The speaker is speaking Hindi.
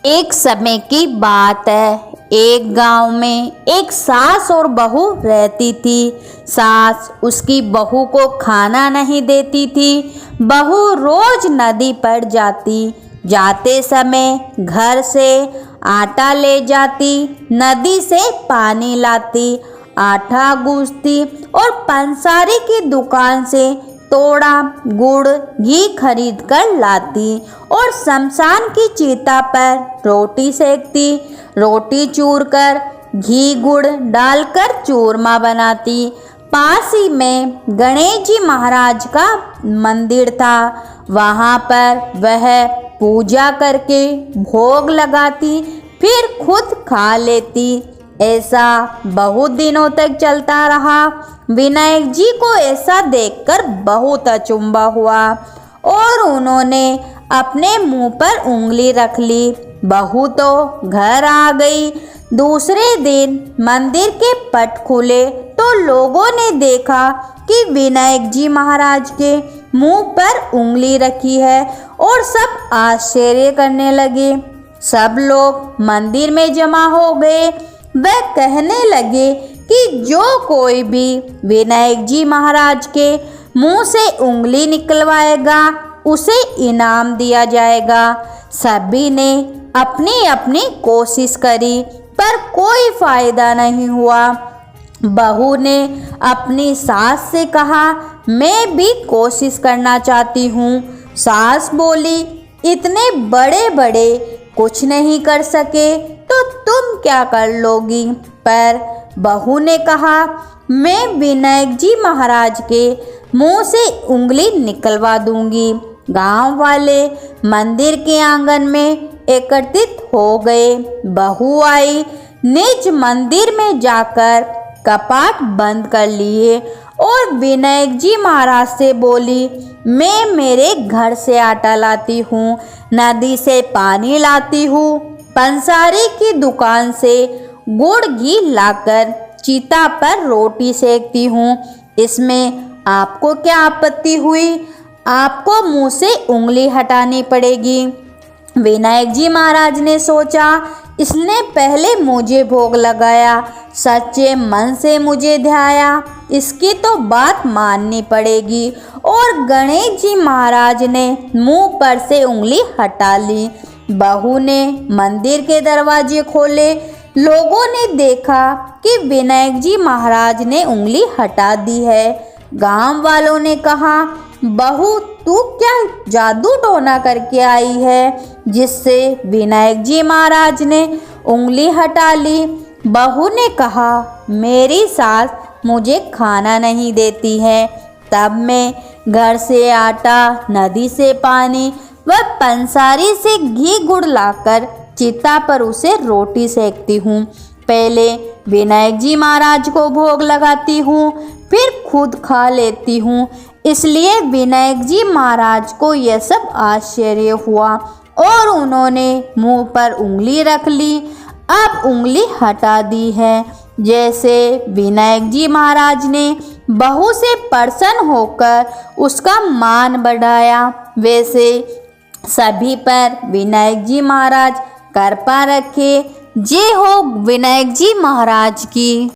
एक समय की बात है। एक गांव में एक सास और बहू रहती थी। सास उसकी बहू को खाना नहीं देती थी। बहू रोज नदी पर जाते समय घर से आटा ले जाती, नदी से पानी लाती, आटा गूंथती और पंसारी की दुकान से तोड़ा गुड़ घी खरीद कर लाती और शमशान की चिता पर रोटी सेकती। रोटी चूर कर घी गुड़ डालकर चूरमा बनाती। पास ही में गणेश जी महाराज का मंदिर था। वहाँ पर वह पूजा करके भोग लगाती, फिर खुद खा लेती। ऐसा बहुत दिनों तक चलता रहा। विनायक जी को ऐसा देखकर बहुत अचंभा हुआ और उन्होंने अपने मुंह पर उंगली रख ली। बहू तो घर आ गई। दूसरे दिन मंदिर के पट खुले तो लोगों ने देखा कि विनायक जी महाराज के मुंह पर उंगली रखी है और सब आश्चर्य करने लगे। सब लोग मंदिर में जमा हो गए। वह कहने लगे कि जो कोई भी विनायक जी महाराज के मुंह से उंगली निकलवाएगा उसे इनाम दिया जाएगा। सभी ने अपनी अपनी कोशिश करी पर कोई फायदा नहीं हुआ। बहू ने अपनी सास से कहा, मैं भी कोशिश करना चाहती हूँ। सास बोली, इतने बड़े बड़े कुछ नहीं कर सके तो तुम क्या कर लोगी? पर बहू ने कहा, मैं विनायक जी महाराज के मुंह से उंगली निकलवा दूंगी। गांव वाले मंदिर के आंगन में एकत्रित हो गए। बहू आई, निज मंदिर में जाकर कपाट बंद कर लिए और विनायक जी महाराज से बोली, मैं मेरे घर से आटा लाती हूँ, नदी से पानी लाती हूँ, पंसारी की दुकान से गुड़ घी लाकर चिता पर रोटी सेकती हूँ। इसमें आपको क्या आपत्ति हुई? आपको मुंह से उंगली हटानी पड़ेगी। विनायक जी महाराज ने सोचा, इसने पहले मुझे भोग लगाया, सच्चे मन से मुझे ध्याया, इसकी तो बात माननी पड़ेगी। और गणेश जी महाराज ने मुंह पर से उंगली हटा ली। बहू ने मंदिर के दरवाजे खोले। लोगों ने देखा कि विनायक जी महाराज ने उंगली हटा दी है। गांव वालों ने कहा, बहू तू क्या जादू टोना करके आई है जिससे विनायक जी महाराज ने उंगली हटा ली? बहू ने कहा, मेरी सास मुझे खाना नहीं देती है, तब मैं घर से आटा, नदी से पानी व पंसारी से घी गुड़ लाकर चिता पर उसे रोटी सेकती हूँ। पहले विनायक जी महाराज को भोग लगाती हूँ, फिर खुद खा लेती हूँ। इसलिए विनायक जी महाराज को यह सब आश्चर्य हुआ और उन्होंने मुंह पर उंगली रख ली। अब उंगली हटा दी है। जैसे विनायक जी महाराज ने बहू से प्रसन्न होकर उसका मान बढ़ाया, वैसे सभी पर विनायक जी महाराज कृपा रखे। जय हो विनायक जी महाराज की।